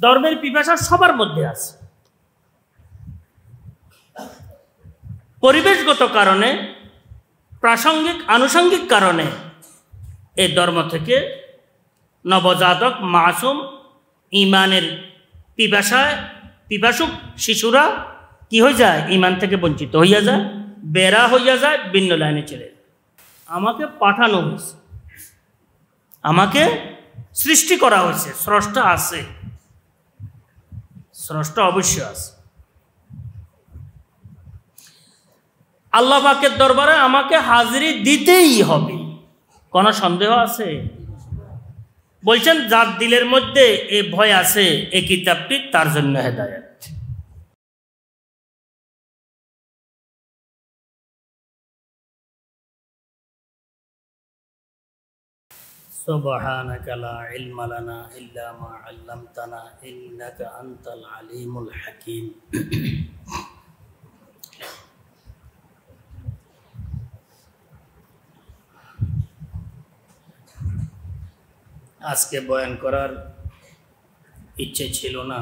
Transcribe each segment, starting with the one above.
ধর্মের পিপাসা সবার মধ্যে আছে। পরিবেশগত কারণে, প্রাসঙ্গিক আনুষঙ্গিক কারণে এই ধর্ম থেকে নবজাতক মাসুম ইমানের পিপাসুক শিশুরা কি হয়ে যায়? ইমান থেকে বঞ্চিত হইয়া যায়, বেড়া হইয়া যায়, ভিন্ন লাইনে চলে যায়। আমাকে পাঠানো হয়েছে, আমাকে সৃষ্টি করা হয়েছে, স্রষ্টা আছে, স্রষ্টা অবশ্যই আছে। আল্লাহ পাকের দরবারে আমাকে হাজিরি দিতেই হবে, কোনো সন্দেহ আছে? বলছেন যার দিলের মধ্যে এই ভয় আছে, এই কিতাবটি তার জন্য হেদায়েত। সুবহানাকা লা ইলমা লানা ইল্লা মা আল্লামতানা ইন্নাকা আনতাল আলিমুল হাকিম। আজকে বয়ান করার ইচ্ছে ছিল না,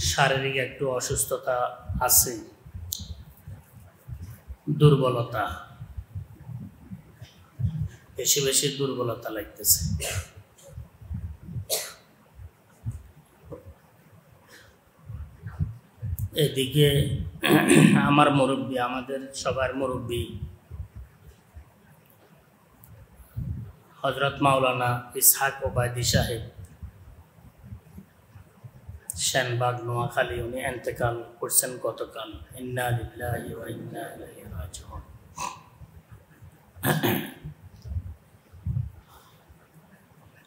শারীরিক একটু অসুস্থতা আছে, দুর্বলতা, বেশি বেশি দুর্বলতা লাগতেছে। এদিকে আমার মুরব্বী, আমাদের সবার মুরব্বী হযরত মাওলানা ইসহাক ওবায়দী সাহেব সেনবাগ নোয়াখালী, উনি ইন্তেকাল করছেন গতকাল। ইন্না লিল্লাহি ওয়া ইন্না ইলাইহি রাজিউন।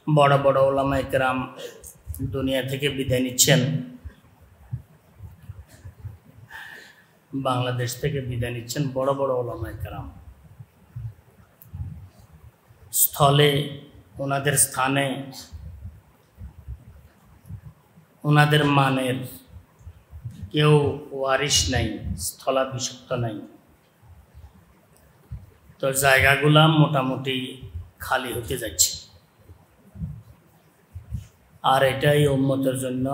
বড় বড় উলামায়ে কেরাম দুনিয়া থেকে বিদায় নিচ্ছেন, বাংলাদেশ থেকে বিদায় নিচ্ছেন বড় বড় উলামায়ে কেরাম। স্থলে ওনাদের স্থানে, ওনাদের মানের কেউ ওয়ারিশ নাই, স্থলাভিষিক্ত নাই। তো জায়গাগুলা মোটামুটি খালি হতে যাচ্ছে, আর এটাই উম্মতের জন্য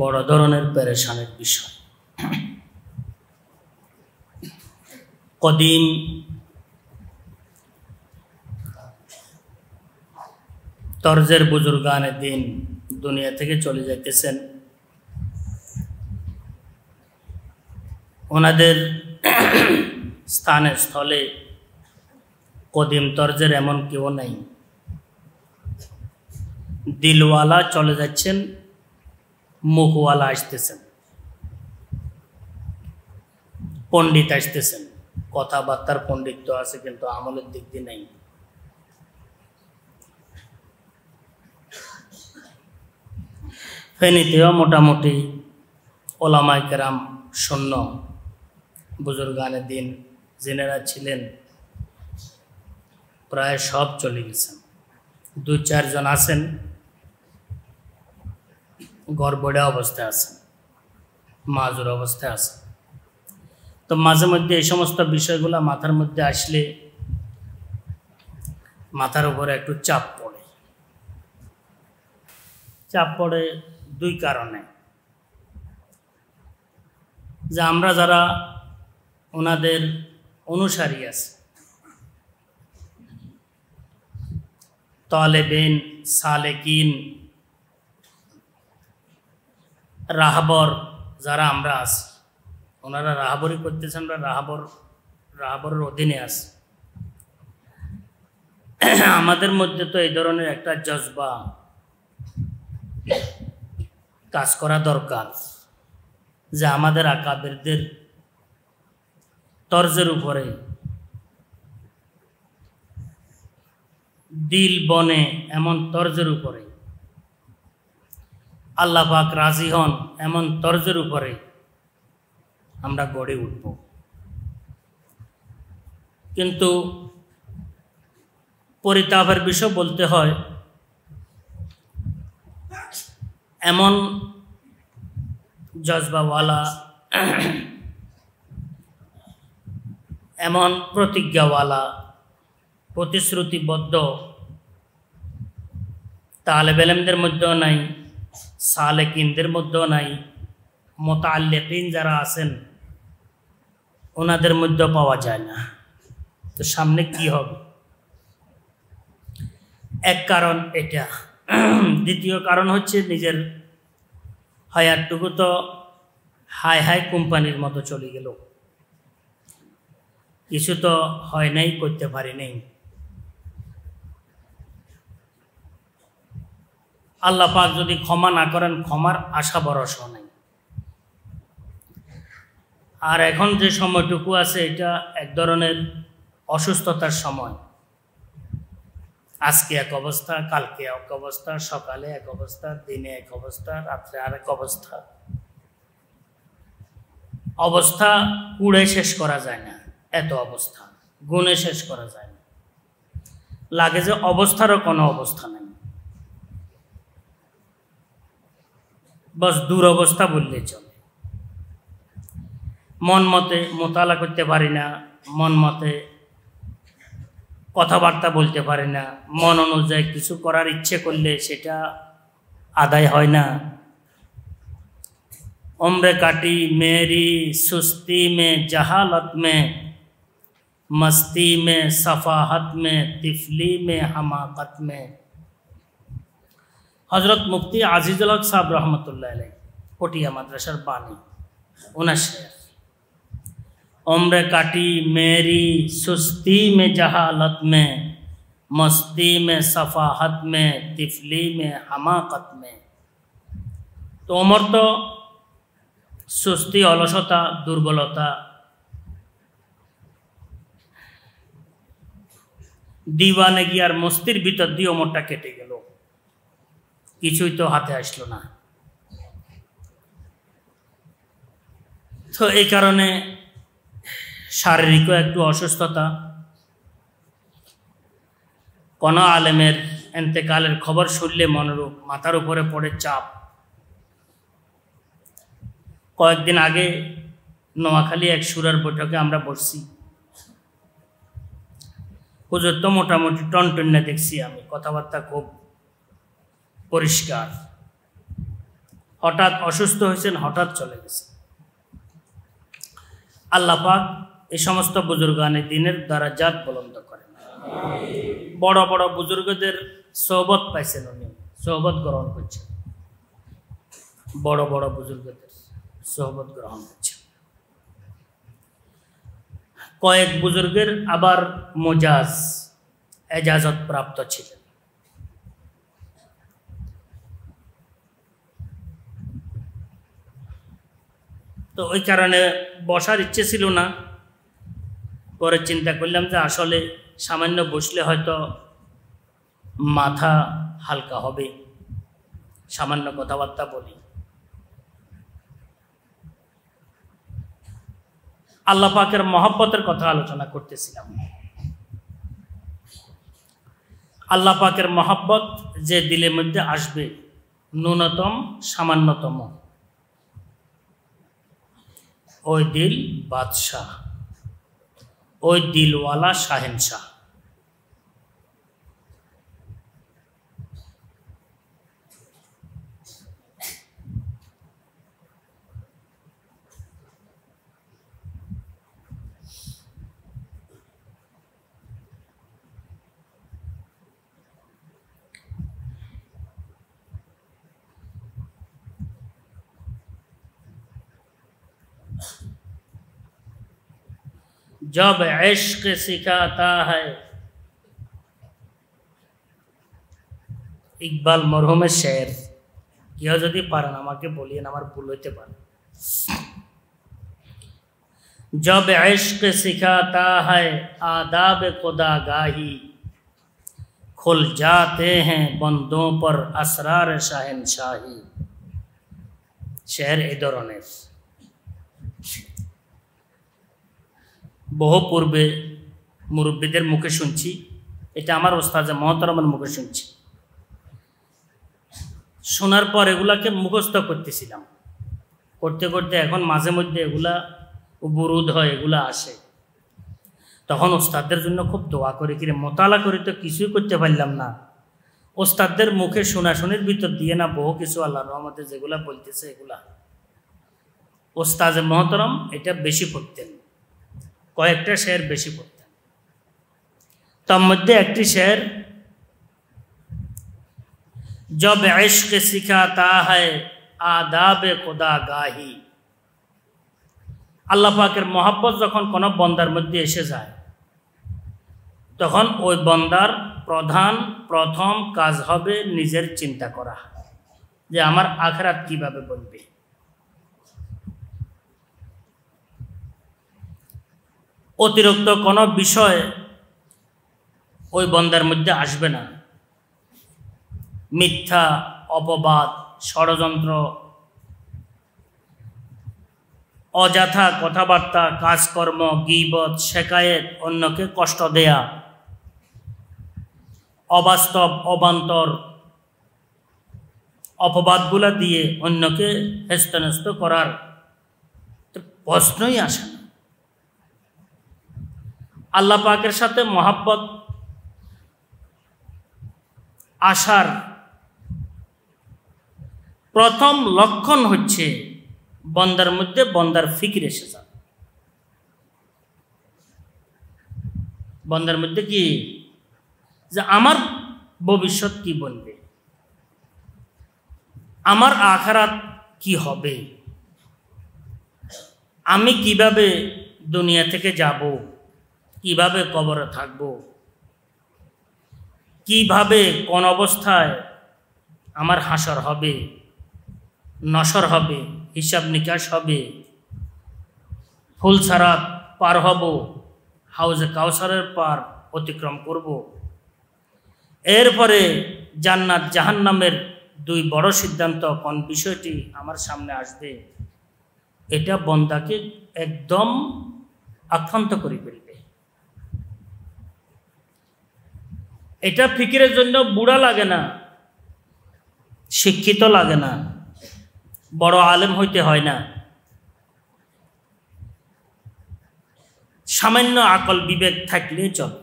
বড় ধরনের পেরেশানির বিষয়। কদিম তরজের বুজুর্গানে দিন দুনিয়া থেকে চলে যাইতেছেন। ওনাদের স্থানে স্থলে কদিম তরজের এমন কেউ নাই। দিলওয়ালা চলে যাচ্ছেন, মুখওয়ালা আসতেছেন, পণ্ডিত আসতেছেন। কথাবার্তার পণ্ডিত্য আছে, কিন্তু আমলের দিক দিয়ে নাই। ফেনীতেও মোটামুটি ওলামায়ে কেরাম শূন্য, বুজুর্গানে দিন যিনারা ছিলেন প্রায় সব চলে গেছেন। 2-4 জন আছেন, গড়বড়ে অবস্থায় আছেন, মাজুর অবস্থায় আছেন। তো মাঝে মধ্যে এই সমস্ত বিষয়গুলো মাথার মধ্যে আসলে মাথার উপরে একটু চাপ পড়ে। চাপ পড়ে 2 কারণে। যে আমরা যারা ওনাদের অনুসারী আছে, তালেবিন, সালেকিন, রাহবর যারা আমরা আছি, ওনারা রাহবরি করতেছেন, আমরা রাহবরের অধীনে আছি। আমাদের মধ্যে তো এই ধরনের একটা জজবা কাজ করা দরকার, যে আমাদের আকাবেরদের তরজের উপরে দিল বনে, এমন তরজের উপরে আল্লাহ পাক রাজি হন, এমন তরজের উপরে আমরা গড়ে উঠব। কিন্তু পরিতাপের বিষয় বলতে হয়, এমন জজবাওয়ালা, এমন প্রতিজ্ঞাওয়ালা, প্রতিশ্রুতিবদ্ধ তালেব ইলমদের মধ্যেও নাই, সালেকিনদের মধ্যেও নাই, মুতাআল্লিকিন যারা আছেন ওনাদের মধ্যেও পাওয়া যায় না। তো সামনে কি হবে? এক কারণ এটা। দ্বিতীয় কারণ হচ্ছে নিজের হায়াতটুকু তো হাই হাই কোম্পানির মতো চলে গেল, কিছু তো হয় নাই, করতে পারি নাই। আল্লাহ পাক যদি ক্ষমা না করেন, ক্ষমার আশা ভরসা নাই। আর এখন যে সময়টুকু আছে এটা এক ধরনের অসুস্থতার সময়। আজকে এক অবস্থা, কালকে এক অবস্থা, সকালে এক অবস্থা, দিনে এক অবস্থা, রাত্রে আরেক অবস্থা। অবস্থা কুড়ে শেষ করা যায় না, এত অবস্থা গুণে শেষ করা যায় না। লাগে যে অবস্থারও কোনো অবস্থা নেই, বস দুরবস্থা বললে চলে। মন মতে মোতালা করতে পারি না, মন মতে কথাবার্তা বলতে পারি না, মন অনুযায়ী কিছু করার ইচ্ছে করলে সেটা আদায় হয় না। उम्र काटी मेरी सुस्ती में, जहालत में, मस्ती में, सफाहत में, तिफली में, हमाकत में। हजरत मुफ्ती আজিজুল হক साहब रहमतुल्लाह अलैह पटिया मद्रासार बानी, उनार शेर। उम्र काटी मेरी सुस्ती में, जहालत में, मस्ती में, सफाहत में, तिफली में, हमाकत में। तो उमर तो সুস্তি, অলসতা, দুর্বলতা, দিওয়ানেগি আর মস্তির ভিতর দিয়ে ওমরটা কেটে গেল, কিছুই তো হাতে আসলো না। তো এই কারণে শারীরিকও একটু অসুস্থতা। কোন আলেমের এন্তেকালের খবর শুনলে মনোরূপ মাথার উপরে পড়ে চাপ। কয়েকদিন আগে নোয়াখালী এক সুরার বৈঠকে আমরা বসছি। হুজুর তো মোটামুটি টনটন্যা দেখছি আমি, কথাবার্তা খুব পরিষ্কার। হঠাৎ অসুস্থ হয়েছেন, হঠাৎ চলে গেছে। আল্লাহ পাক এই সমস্ত বুজুর্গানে দিনের দারাজাত বুলন্দ করেন। বড় বড় বুজুর্গদের সোহবত পাইছেন, উনি সোহবত গ্রহণ করছেন, বড় বড় বুজুর্গদের সোহবত গ্রহণ করছে। কয়েক বুজুর্গের আবার মোজাজ, এজাজত প্রাপ্ত ছিলেন। তো ওই কারণে বসার ইচ্ছে ছিল না। পরে চিন্তা করলাম যে আসলে সামান্য বসলে হয়তো মাথা হালকা হবে, সামান্য কথাবার্তা বলি। আল্লাহ পাকের মহব্বতের কথা আলোচনা করতেছিলাম। আল্লাহ পাকের মহব্বত যে দিলের মধ্যে আসবে, ন্যূনতম সামান্যতম, ওই দিল বাদশাহ, ওই দিলওয়ালা শাহেনশাহ। जब इश्क सिखाता है, ইকবাল মরহুমের শের। কেউ যদি পারেন আমাকে বলিয়েন, আমার ভুল হইতে পারে। जब इश्क सिखाता है आदाब खुदागाही, खुल जाते हैं बंदों पर असरार शाहनशाही। শের এই ধরনের। বহু পূর্বে মুরব্বীদের মুখে শুনছি, এটা আমার ওস্তাদে মহতরমের মুখে শুনছি। শোনার পর এগুলাকে মুখস্থ করতেছিলাম, করতে করতে এখন মাঝে মধ্যে এগুলা বুরুদ হয়, এগুলা আসে। তখন ওস্তাদদের জন্য খুব দোয়া করি, কিরে মোতালা করি তো কিছুই করতে পারলাম না, ওস্তাদদের মুখে শোনাশুনির ভিতর দিয়ে না বহু কিছু আল্লাহর রহমতে যেগুলা বলতেছে এগুলা ওস্তাদে মহতরম এটা বেশি পড়তেন, কয়েকটা শের বেশি পড়তেন। তার মধ্যে একটি শের, जब इश्क सिखाता है आदाब खुदा गाही। আল্লাহ পাকের মহব্বত যখন কোনো বন্দার মধ্যে এসে যায় তখন ওই বন্দার প্রথম কাজ হবে নিজের চিন্তা করা যে আমার আখিরাত কিভাবে বলবে। অতিরিক্ত কোনো বিষয় ওই বন্দার মধ্যে আসবে না। মিথ্যা, অপবাদ, ষড়যন্ত্র, অযথা কথাবার্তা, কাজকর্ম, গীবত, শেকায়েত, অন্যকে কষ্ট দেয়া, অবাস্তব অবান্তর অপবাদগুলা দিয়ে অন্যকে হেস্তনেস্ত করার প্রশ্নই আসে না। আল্লাহ পাকের সাথে মহাব্বত আসার প্রথম লক্ষণ হচ্ছে বন্দার মধ্যে বন্দার ফিকির এসে যাবে। বন্দার মধ্যে কি যে আমার ভবিষ্যৎ কি বলবে, আমার আখিরাত কি হবে, আমি কিভাবে দুনিয়া থেকে যাব, কিভাবে কবরে থাকব, কিভাবে কোন অবস্থায় আমার হাসর হবে, নসর হবে, হিসাব নিকাশ হবে, ফুলসারাত পার হব, হাউজে কাউসারের পার অতিক্রম করব, এরপরে জান্নাত জাহান্নামের দুই বড় সিদ্ধান্ত কোন বিষয়টি আমার সামনে আসবে, এটা বন্দাকে একদম আক্রান্ত করে ফেলবে। এটা ফিকিরের জন্য বুড়া লাগে না, শিক্ষিত লাগে না, বড় আলেম হইতে হয় না, সামান্য আকল বিবেক থাকলে চলে।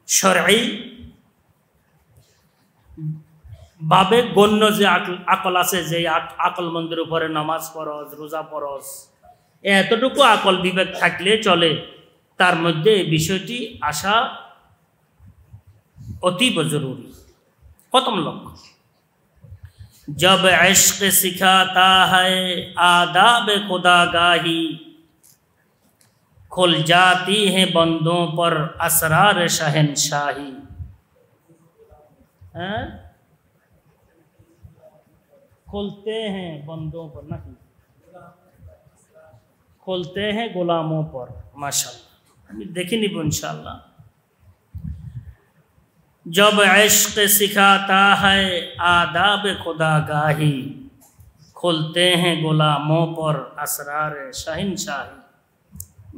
শরঈ ভাবে গণ্য যে আকল আছে, যে আকল মন্দির উপরে নামাজ ফরজ, রোজা ফরজ, এতটুকু আকল বিবেক থাকলে চলে। তার মধ্যে এই বিষয়টি আসা অতীব জরুরি। প্রথম লক্ষ্য, जब इश्क सिखाता है आदाब खुदागाही खुल जाती हैं बंदों पर असरार शहनशाही। खुलते हैं बंदों पर, नहीं खुलते हैं गुलामों पर। माशाअल्लाह, देखी नहीं इंशाअल्लाह। जब इश्क सिखाता है आदाब खुदागाही खुलते हैं गुलामों पर असरार शहनशाही।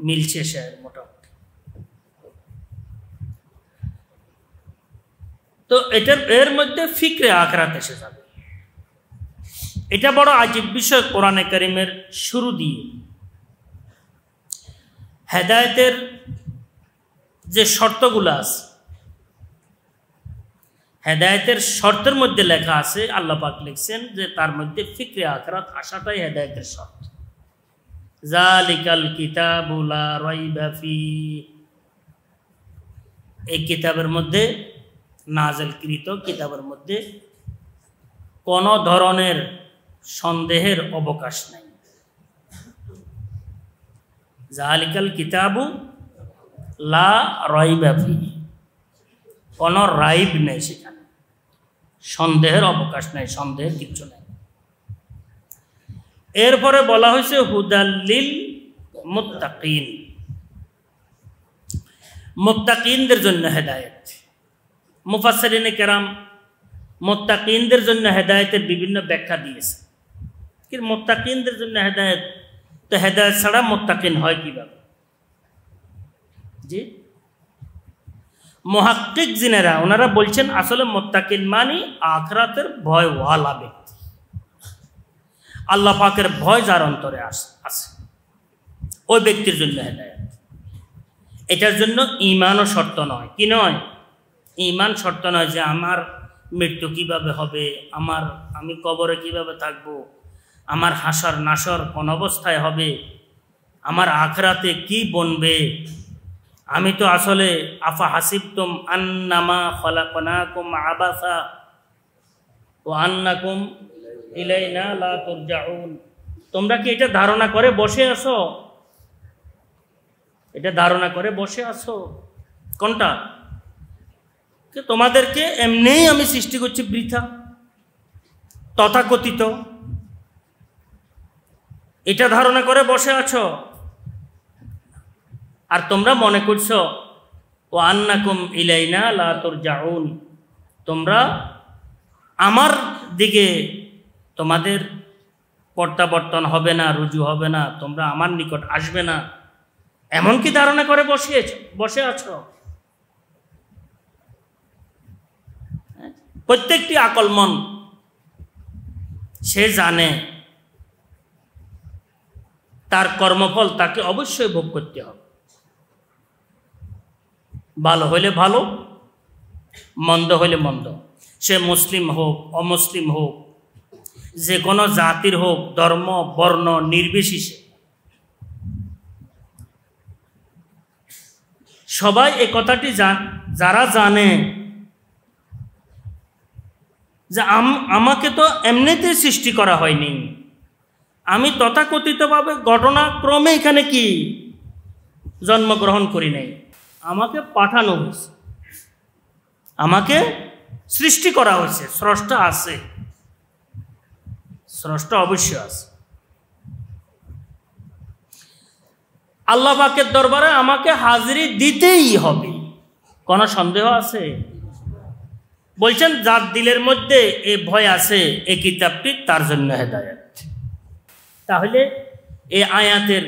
মিলছে শের মোটামুটি। তো এর মধ্যে ফিকরে আখিরাত এসে যাবে। এটা বড় আজীব বিষয়। কোরআনে কারীমের শুরু দিয়ে হেদায়েতের যে শর্তগুলো আছে, হেদায়েতের শর্তের মধ্যে লেখা আছে, আল্লাহ পাক লিখছেন যে তার মধ্যে ফিকরে আখিরাত আসাটাই হেদায়েতের শর্ত। জালিকাল কিতাবু লা রাইবা ফীহ, এই কিতাবের মধ্যে, নাযিলকৃত কিতাবের মধ্যে কোনো ধরনের সন্দেহের অবকাশ নাই। জালিকাল কিতাবু লা রাইবা ফীহ, কোনো রাইব নেই সেখানে, সন্দেহের অবকাশ নাই, সন্দেহের কিচ্ছু নেই। এরপরে বলা হয়েছে হুদাল্লিল মুত্তাকিন, মুত্তাকিনদের জন্য হেদায়েত। মুফাসসিরিনে কেরাম মুত্তাকিনদের জন্য হেদায়েতের বিভিন্ন ব্যাখ্যা দিয়েছে। কিন্তু মুত্তাকিনদের জন্য হেদায়েত, তো হেদায়েত ছাড়া মুত্তাকিন হয় কিভাবে? জি, মুহাক্কিক জিনেরা ওনারা বলছেন আসলে মুত্তাকিন মানে আখিরাতের ভয়ওয়ালা ব্যক্তি, আল্লাহ পাকের ভয় যার অন্তরে আছে, ওই ব্যক্তির জন্য হেদায়েত। এটার জন্য ঈমানও শর্ত নয়। কি নয়? ঈমান শর্ত নয় যে আমার মৃত্যু কিভাবে হবে, আমি কবরে কিভাবে থাকব, আমার হাসর নাসর কোন অবস্থায় হবে, আমার আখরাতে কি বনবে। আমি তো আসলে আফা হাসিবতুম আন্নামা খলাকনাকুম আবাসা ওয়া আন্নাকুম ইলাইনা লা তুরজাউন। তোমরা কি এটা ধারণা করে বসে আছো? এটা ধারণা করে বসে আছো কোনটা? তোমাদেরকে এমনিই আমি সৃষ্টি করছি বৃথা, তথাকথিত। এটা ধারণা করে বসে আছো, আর তোমরা মনে করছো ও আন্নাকুম ইলাইনা লা তুরজাউন, তোমরা আমার দিকে তোমাদের প্রত্যাবর্তন হবে না, রুজু হবে না, তোমরা আমার নিকট আসবে না, এমন কি ধারণা করে বসে আছো? প্রত্যেকটি আকলমন সে জানে তার কর্মফল তাকে অবশ্যই ভোগ করতে হবে। ভালো হইলে ভালো, মন্দ হইলে মন্দ। সে মুসলিম হোক, অমুসলিম হোক, যে কোনো জাতির হোক, ধর্ম বর্ণ নির্বিশেষে সবাই এই কথাটি যারা জানে যে আমাকে তো এমনিতে সৃষ্টি করা হয়নি, আমি তথাকথিতভাবে ঘটনাক্রমে এখানে কি জন্মগ্রহণ করি নাই, আমাকে পাঠানো হয়েছে, আমাকে সৃষ্টি করা হয়েছে। স্রষ্টা আছে, স্রষ্টা অবশ্যই আছে। আল্লাহ পাকের দরবারে আমাকে হাজিরি দিতেই হবে, কোনো সন্দেহ আছে? বলছেন যার দিলের মধ্যে এ ভয় আছে, এই কিতাবটি তার জন্য হেদায়েত। তাহলে এই আয়াতের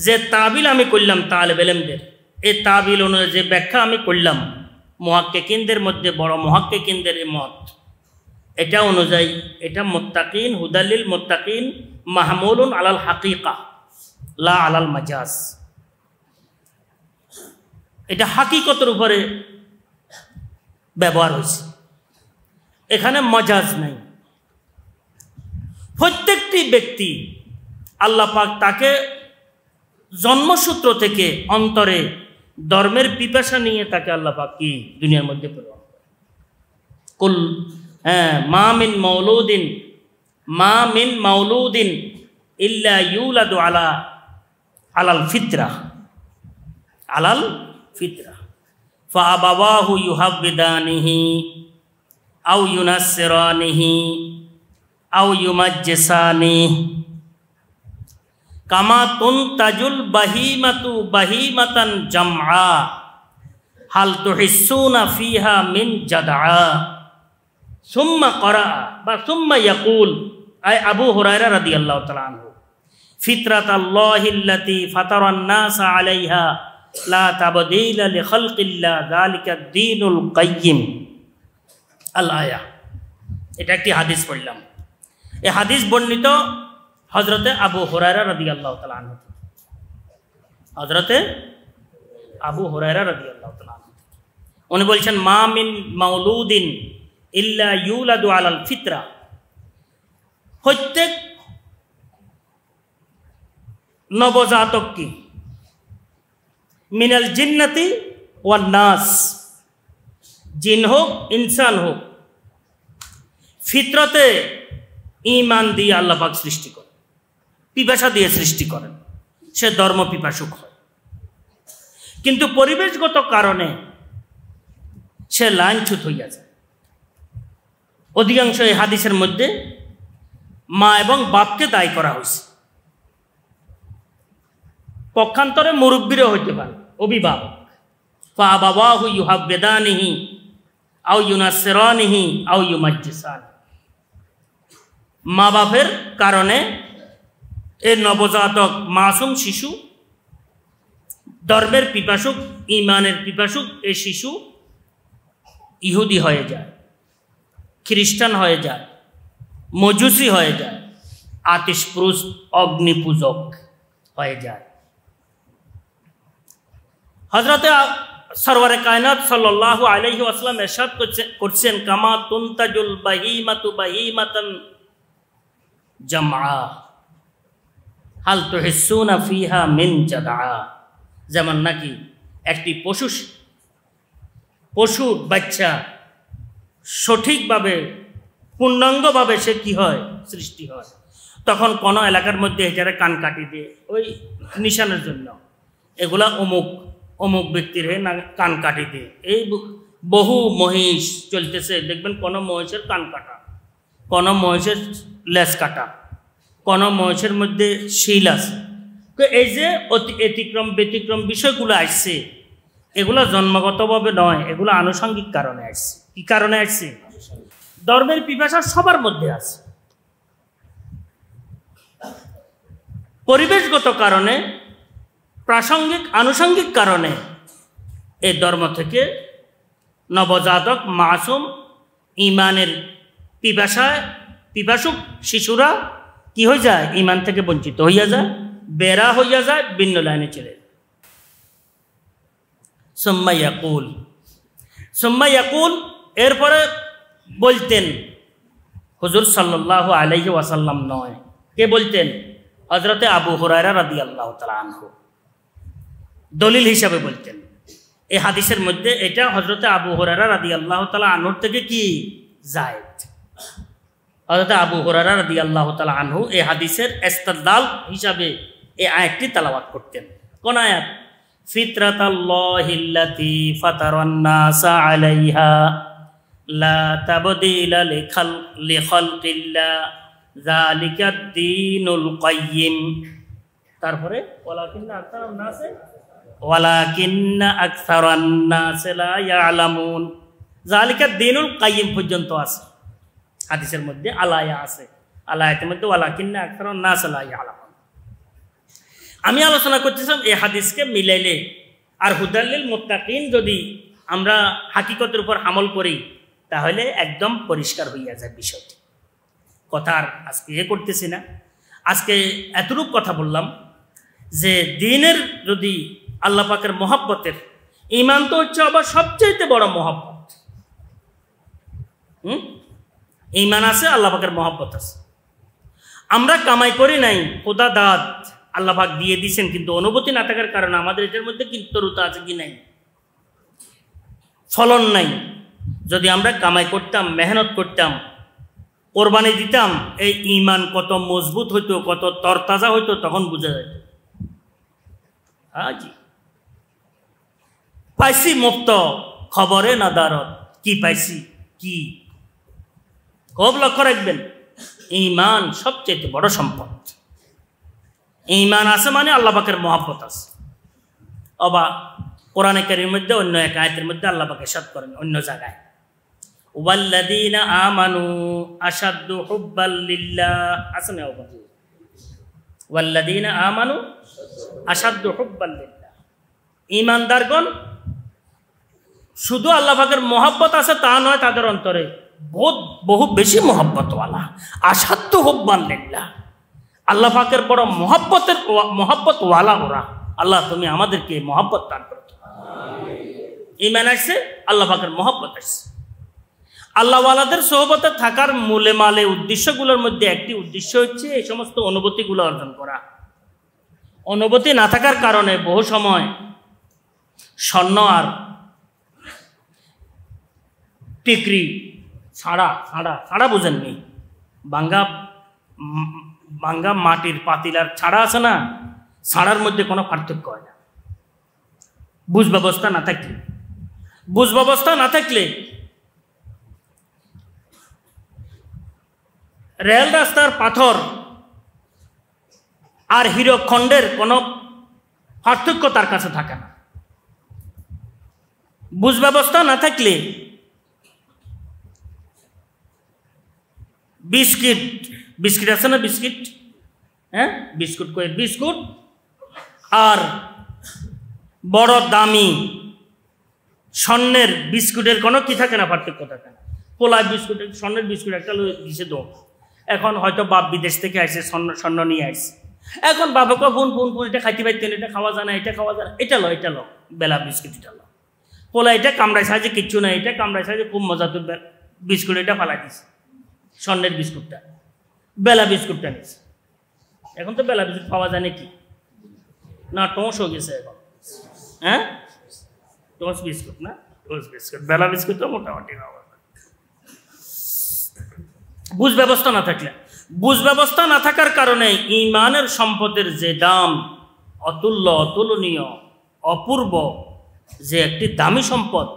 যে তাবিল আমি করলাম তালেব ইলমদের, এই তাবিল অনুযায়ী যে ব্যাখ্যা আমি করলাম, মুহাক্কিকিনদের মধ্যে বড় মুহাক্কিকিনদের এই মত, এটা অনুযায়ী এটা মুত্তাকিন, হুদালিল মুত্তাকিন, মাহমুলুন আলাল হাকিকা লা আলাল মাজাজ। এটা হাকিকতের উপরে ব্যবহার হয়েছে, এখানে মাজাজ নাই। প্রত্যেকটি ব্যক্তি আল্লাহ পাক তাকে জন্মসূত্র থেকে অন্তরে ধর্মের পিপাসা নিয়ে তাকে আল্লাহ পাক কি দুনিয়ার মধ্যে প্রেরণ করে। কুল মা মিন মাউলুদিন ইল্লা ইউলাদু আলাল ফিতরা, আলাল ফিতরা ফাআবাওয়াহু ইউহাব্বিদানিহি আও ইউনাসসিরানিহি আও ইউমাজ্জিসানিহি কামা তুনতাজুল বাহিমাতু বাহিমাতান জামআ হাল তুহিসুনা ফিহা মিন জাদআ সুম্মা ক্বারা বা সুম্মা ইয়াকুল। আয় আবু হুরায়রা রাদিয়াল্লাহু তাআলা আনহু, ফিতরাতাল্লাহিল্লাতী ফাতারান নাসা আলাইহা লা তাবদীলা লিখালকিল্লাহ যালিকাদ দীনুল কাইয়্যিম। আল আয়া। এটা একটি হাদিস পড়লাম। এই হাদিস বর্ণিত হযরতে আবু হুরায়রা রাদিয়াল্লাহু তাআলা আনহু, হযরতে আবু হুরায়রা রাদিয়াল্লাহু তাআলা আনহু উনি বলছেন মা মিন মাউলুদিন ইল্লা ইউলাদু আলাল ফিতরা, প্রত্যেক নবজাতক কি মিনাল জিন্নাতি ওয়ান নাস, জিন হোক ইনসান হোক, ফিতরতে ঈমান দিয়ে আল্লাহ পাক সৃষ্টি করেন, পিপাসা দিয়ে সৃষ্টি করেন, সে ধর্ম পিপাসুক হয়। কিন্তু পরিবেশগত কারণে সে লাইনচ্যুত হইয়া যায়। অধিকাংশ এই হাদিসের মধ্যে মা এবং বাপকে দায়ী করা হয়েছে, পক্ষান্তরে মুরব্বীরও হইতে পারে, অভিভাবক। ফাআবাওয়াহু ইউহাব্বিদানিহি আও ইউনাসসিরানিহি আও ইউমাজ্জিসানিহি, মা বাপের কারণে এই নবজাতক মাসুম শিশু, ধর্মের পিপাসুক, ঈমানের পিপাসুক এই শিশু ইহুদি হয়ে যায়, খ্রিস্টান হয়ে যায়, মজুসি হয়ে যায়, আতিশপুরুষ অগ্নিপূজক হয়ে যায়। হযরতে সরওয়ারে কায়নাত সাল্লাল্লাহু আলাইহি ওয়াসাল্লাম ইরশাদ করছেন, কামা তুনতাজুল বাহিমাতু বাহিমাতান জামআ হাল তুহিসুনা ফিহা মিন জাদআ। যেমন নাকি একটি পশুর বাচ্চা সঠিকভাবে পূর্ণাঙ্গভাবে সে কি হয়, সৃষ্টি হয়, তখন কোনো এলাকার মধ্যে এটারে কান কাটি দিয়ে ওই নিশানের জন্য এগুলা অমুক ব্যক্তির কান কাটি দিয়ে। এই বহু মহিষ চলতেছে, দেখবেন কোনো মহিষের কান কাটা, কোনো মহিষের লেজ কাটা, কোনো মহিষের মধ্যে শিল আছে। তো এই যে ব্যতিক্রম বিষয়গুলো আসছে, এগুলো জন্মগতভাবে নয়, এগুলো আনুষঙ্গিক কারণে আসছে। কি কারণে আসছে? ধর্মের পিপাসা সবার মধ্যে আছে, পরিবেশগত কারণে, আনুষঙ্গিক কারণে এই ধর্ম থেকে নবজাতক মাসুম ইমানের পিপাসুক শিশুরা কি হয়ে যায়, ইমান থেকে বঞ্চিত হইয়া যায়, বেড়া হইয়া যায়, ভিন্ন লাইনে চলে যায়। সুম্মা ইয়াকুল এরপরে বলতেন হুজুর সাল্লাল্লাহু আলাইহি ওয়াসাল্লাম নয়, কে বলতেন? হযরতে আবু হুরায়রা রাদিয়াল্লাহু তাআলা আনহু দলিল হিসাবে বলতেন। এই হাদিসের মধ্যে এটা হযরতে আবু হুরায়রা রাদিয়াল্লাহু তাআলা আনহুর থেকে কি জায়েদ। হযরতে আবু হুরায়রা রাদিয়াল্লাহু তাআলা আনহু এই হাদিসের ইস্তিদলাল হিসাবে এই আয়াতটি তেলাওয়াত করতেন। কোন আয়াত? ফিতরাতাল্লাহিল্লাতী ফাতারান নাসা আলাইহা লা তাবদীলা লিখালকিল্লাহ যালিকাদ দীনুল কাইয়্যিম। তারপরে ওয়ালাকিন্না আকসারান নাস লা ইয়ালামুন, যালিকাদ দীনুল কাইয়্যিম পর্যন্ত আছে হাদিসের মধ্যে। আলায়া আছে, আলায়াতের মধ্যে ওয়ালাকিন্না আকসারান নাস লা ইয়ালামুন। আমি আলোচনা করতেছিলাম এই হাদিসকে মিলাইলে আর হুদাল্লিল মুত্তাকিন যদি আমরা হাকিকতের উপর আমল করি তাহলে একদম পরিষ্কার হইয়া যায় বিষয়টি। কথা আর আজকে করতেছি না, আজকে এতটুকু কথা বললাম যে দিনের যদি আল্লাহ পাকের মহব্বতের, ঈমান তো হচ্ছে আবার সবচেয়ে বড় মহব্বত। ঈমান আছে, আল্লাহ পাকের মহব্বত আছে। আমরা কামাই করি নাই, খোদা দাদ আল্লাহ পাক দিয়ে দিয়েছেন, কিন্তু অনুভূতি না থাকার কারণে আমাদের এটার মধ্যে তরুতা আছে কি নাই, ফলন নাই। যদি আমরা কামাই করতাম, মেহনত করতাম, কোরবানি দিতাম, এই ঈমান কত মজবুত হইতো, কত তরতাজা হইতো, তখন বোঝা যেত। জি পাইছি মুক্ত খবরে নাদারত। কি পাইছি? কি খুব লক্ষ্য রাখবেন, ঈমান সবচেয়ে বড় সম্পদ। ঈমান আছে মানে আল্লাহ পাকের মহব্বত আছে। অবা কোরআনে কারীমের মধ্যে অন্য এক আয়াতের মধ্যে আল্লাহ পাক ইরশাদ করেন অন্য জায়গায়, ওয়াল্লাযীনা আমানু আশাদ্দু হুব্বাল লিল্লাহ। আসলে ওয়াল্লাযীনা আমানু আশাদ্দু হুব্বাল লিল্লাহ, ঈমানদারগণ শুধু আল্লাহ পাকের মহব্বত আছে তা নয়, তাদের অন্তরে বহু বেশি মহব্বতওয়ালা। আশাদ্দু হুব্বাল লিল্লাহ, আল্লাহ পাকের বড় মহব্বতওয়ালা ওরা। আল্লাহ তুমি আমাদেরকে মহব্বত দান করো। ঈমান আসছে, আল্লাহ পাকের মহব্বত আসছে। আল্লাহওয়ালাদের সোহবতে থাকার মূলে মালে উদ্দেশ্যগুলোর মধ্যে একটি উদ্দেশ্য হচ্ছে এই সমস্ত অনুভূতিগুলো অর্জন করা। অনুভূতি না থাকার কারণে বহু সময় স্বর্ণ আর টিকরি ছাড়া বুঝেননি, ভাঙ্গা মাটির পাতিলার ছাড়া আছে না, ছাড়ার মধ্যে কোনো পার্থক্য হয় না। বুঝ ব্যবস্থা না থাকলে রেল রাস্তার পাথর আর হীরকখণ্ডের কোনো পার্থক্য তার কাছে থাকে না। বুঝ ব্যবস্থা না থাকলে বিস্কিট আছে না, বিস্কুট আর বড় দামি স্বর্ণের বিস্কুটের কোনো কি থাকে না, পার্থক্য থাকে না। পোলা বিস্কুট, স্বর্ণের বিস্কুট একটা দিছে দো, এখন হয়তো বাপ বিদেশ থেকে আসছে, স্বর্ণ নিয়ে আসছে, এখন বাবাকে ফোন ফোন ফোন, এটা খাইতে পারতেন, এটা খাওয়া যায় না, এটা খাওয়া যায় না, এটা লো বেলা বিস্কুট, এটা লো পোলা, এটা কামড়াই সাহায্যে কিচ্ছু নাই, এটা কামড়াই সাহায্যে খুব মজা, তো বিস্কুট এটা ফালাই দিছে, স্বর্ণের বিস্কুটটা, বেলা বিস্কুটটা নিছে। এখন তো বেলা বিস্কুট পাওয়া যায় নাকি না, টোঁস হয়ে গেছে এখন। হ্যাঁ, টোঁস বিস্কুট না, টোঁস বিস্কুট, বেলা বিস্কুট তো মোটামুটি পাওয়া যায়। বুঝ ব্যবস্থা না থাকলে, বুঝ ব্যবস্থা না থাকার কারণে ইমানের সম্পদের যে দাম অতুল্য, অতুলনীয়, অপূর্ব, যে একটি দামি সম্পদ,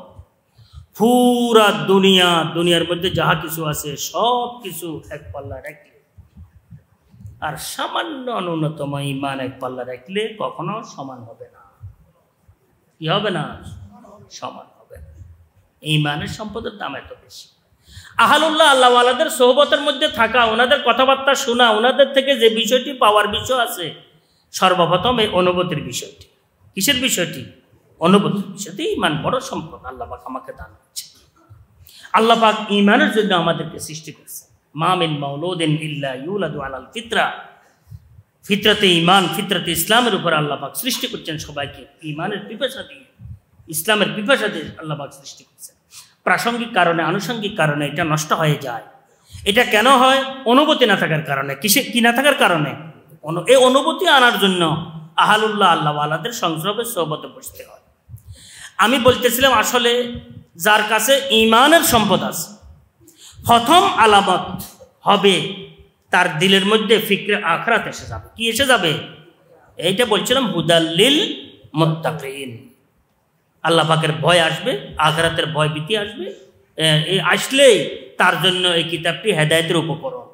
পুরা দুনিয়ার মধ্যে যাহা কিছু আছে সব কিছু এক পাল্লা রাখলে, আর সামান্য ন্যূনতম ইমান এক পাল্লা রাখলে কখনো সমান হবে না। কি হবে না? সমান হবে না। ইমানের সম্পদের দাম এত বেশি। আহলুল্লাহ আল্লাহওয়ালাদের সোহবতের মধ্যে থাকা, ওনাদের কথাবার্তা শোনা, ওনাদের থেকে যে বিষয়টি পাওয়ার বিষয় আছে, সর্বপ্রথম এই অনুভূতির বিষয়টি। কিসের বিষয়টি? অনুভূতির বিষয়টি। ইমান বড় সম্পদ আল্লাহ পাক আমাকে দান করছে। আল্লাহ পাক ইমানের জন্য আমাদেরকে সৃষ্টি করছে। মা মিন মাউলুদিন ইল্লা ইউলাদু আলাল ফিতরা, ফিতরাতে ইমান, ফিতরাতে ইসলামের উপর আল্লাহ পাক সৃষ্টি করছেন সবাইকে, ইমানের পিপাসা দিয়ে, ইসলামের পিপাসা দিয়ে আল্লাহ পাক সৃষ্টি করছেন। প্রাসঙ্গিক কারণে, আনুষঙ্গিক কারণে এটা নষ্ট হয়ে যায়। এটা কেন হয়? অনুভূতি না থাকার কারণে। কি না থাকার কারণে? এই অনুভূতি আনার জন্য আহলুল্লাহ আল্লাহওয়ালাদের সংস্রবে সোহবতে বসতে হয়। আমি বলতেছিলাম, আসলে যার কাছে ইমানের সম্পদ আছে, প্রথম আলামত হবে তার দিলের মধ্যে ফিকরে আখরাত এসে যাবে। কি এসে যাবে? এইটা বলছিলাম, হুদাল্লিল মুত্তাকিন। আল্লাহ পাকের ভয় আসবে, আখরাতের ভয় ভীতি আসবে। এই আসলেই তার জন্য এই কিতাবটি হেদায়েতের উপকরণ,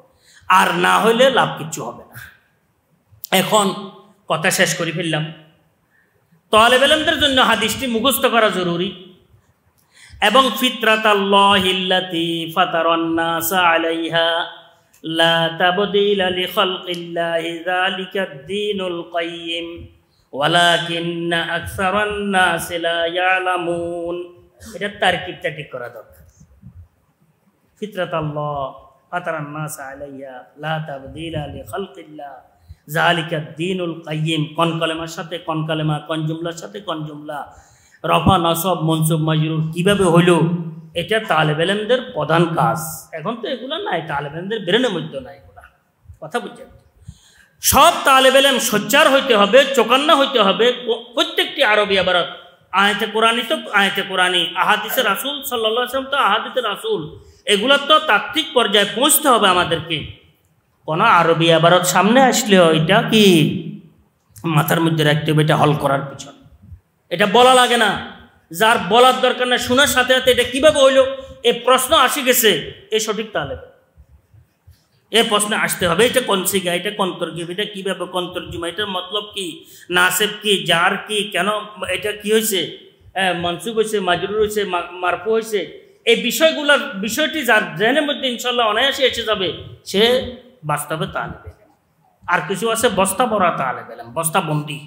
আর না হইলে লাভ কিচ্ছু হবে না। এখন কথা শেষ করে ফেললাম। তালেব ইলমদের জন্য হাদিসটি মুখস্থ করা জরুরি। এবং ফিতরাতাল্লাহিল্লাতী ফাতারান নাসা আলাইহা লা তাবদীলা লিখালকিল্লাহি যালিকাদ দীনুল কাইয়্যিম ওয়ালাকিন্না আকসারান নাসি লা ইয়ালামুন। এটা তারকিবটা ঠিক করা দরকার। ফিতরাতাল্লাহ ফাতারান নাসা আলাইহা লা তাবদীলা লিখালকিল্লাহ যালিকাদ দীনুল কাইয়্যিম। কোন কলেমার সাথে কোন কলেমা, কোন জুমলার সাথে কোন জুমলা, রফা, নসব, মনসুব, মাজরুর কিভাবে হইল, এটা তালেব ইলমদের প্রধান কাজ। এখন তো এগুলো নাই, তালেব ইলমদের ব্রেনের মধ্যে নাই এগুলা। কথা বুঝছেন? সব তালেব ইলম সোচ্চার হইতে হবে, চোকান্না হইতে হবে। প্রত্যেকটি আরবি ইবারত, আয়াতে কোরআনী তো আয়াতে কোরআনী, আহাদিসে রাসূল সাল্লাল্লাহু আলাইহি ওয়াসাল্লাম তো আহাদিসে রাসূল, এগুলো তো তাত্ত্বিক পর্যায়ে পৌঁছতে হবে আমাদেরকে। কোনো আরবি ইবারত সামনে আসলেও এটা কি মাথার মধ্যে রাখতে হবে, এটা হল করার পিছনে। এটা বলা লাগে না, যার বলার দরকার না, শোনার সাথে সাথে এটা কিভাবে হইল এই প্রশ্ন আসি গেছে, এই সঠিক তালেব। এই প্রশ্ন আসতে হবে, এটা কোন সিগা, এটা কোন তরকিব, এটা কিভাবে, কোন তরজুমা, এটার মতলব কি, নাসেব কি, জার কি, কেন এটা কি হয়েছে, মনসুব হয়েছে, মাজরুর হয়েছে, মারফু হয়েছে, এই বিষয়টি যার জেনের মধ্যে ইনশাল্লাহ অনায়াসে এসে যাবে, সে বাস্তবে তালেব ইলম। আর কিছু আছে বস্তা ভরা তালেব ইলম, বস্তা বন্দি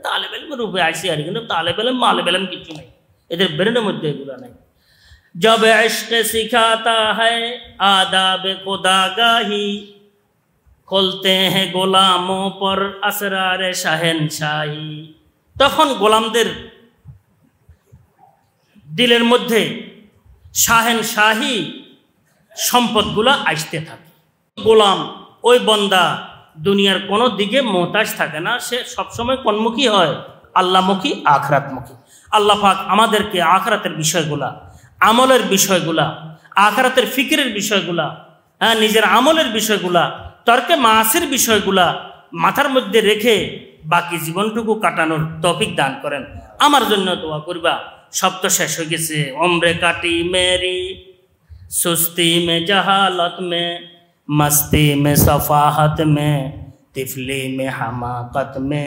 তালেব ইলমের রূপে আইসি, আর কিন্তু তালেব ইলম মালেব ইলম কিছু নাই, এদের ব্রেনের মধ্যে এগুলো নাই। जब इश्क सिखाता है आदाब खुदागाही खोलते हैं গোলামों पर असरार শাহেনশাহী। তখন গোলামদের দিলের মধ্যে শাহেনশাহী সম্পদগুলো আসতে থাকে। গোলাম, ওই বন্দা দুনিয়ার কোনো দিকে মোহতাজ থাকে না, সে সবসময় কোনমুখী হয়? আল্লাহমুখী, আখরাতমুখী। আল্লাহ পাক আমাদেরকে আখরাতের বিষয়গুলা, আমলের বিষয়গুলা, আখরাতের ফিকিরের বিষয়গুলা, নিজের আমলের বিষয়গুলা, তর্কে মাসের বিষয়গুলা মাথার মধ্যে রেখে বাকি জীবনটুকু কাটানোর তৌফিক দান করেন। আমার জন্য দোয়া করবা। সব তো শেষ হয়ে গেছে। উমরে কাটি মেরি সুস্তি মে জাহালত মে মস্তি মে সফাহত মে তিফলি মে হামাকত মে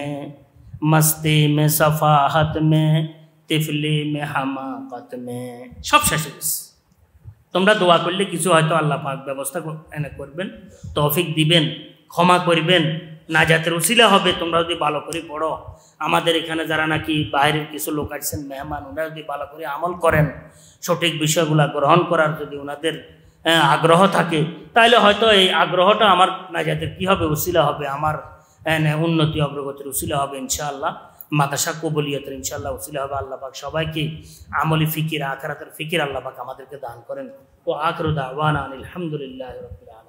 মস্তি মে সফাহত মে তিফলি মে হামাকত মে। সব শেষ হয়ে গেছে। তোমরা দোয়া করলে কিছু হয়তো আল্লাহ পাক ব্যবস্থা এনে করবেন, তৌফিক দিবেন, ক্ষমা করবেন, নাজাতের উসিলা হবে। তোমরা যদি ভালো করে পড়ো, আমাদের এখানে যারা নাকি বাইরের কিছু লোক আসছেন মেহমান, ওনারা যদি ভালো করে আমল করেন, সঠিক বিষয়গুলা গ্রহণ করার যদি ওনাদের আগ্রহ থাকে, তাহলে হয়তো এই আগ্রহটা আমার নাজাতের কী হবে, উসিলা হবে, আমার উন্নতি অগ্রগতির উসিলা হবে ইনশাআল্লাহ, মাদ্রাসা কবুলিয়তের ইনশাআল্লাহ উসিলা হবে। আল্লাহ পাক সবাইকে আমলি ফিকির, আখিরাতের ফিকির আল্লাহ পাক আমাদেরকে দান করেন। ও আখিরু দাওয়ানা আলহামদুলিল্লাহি রাব্বিল আলামিন।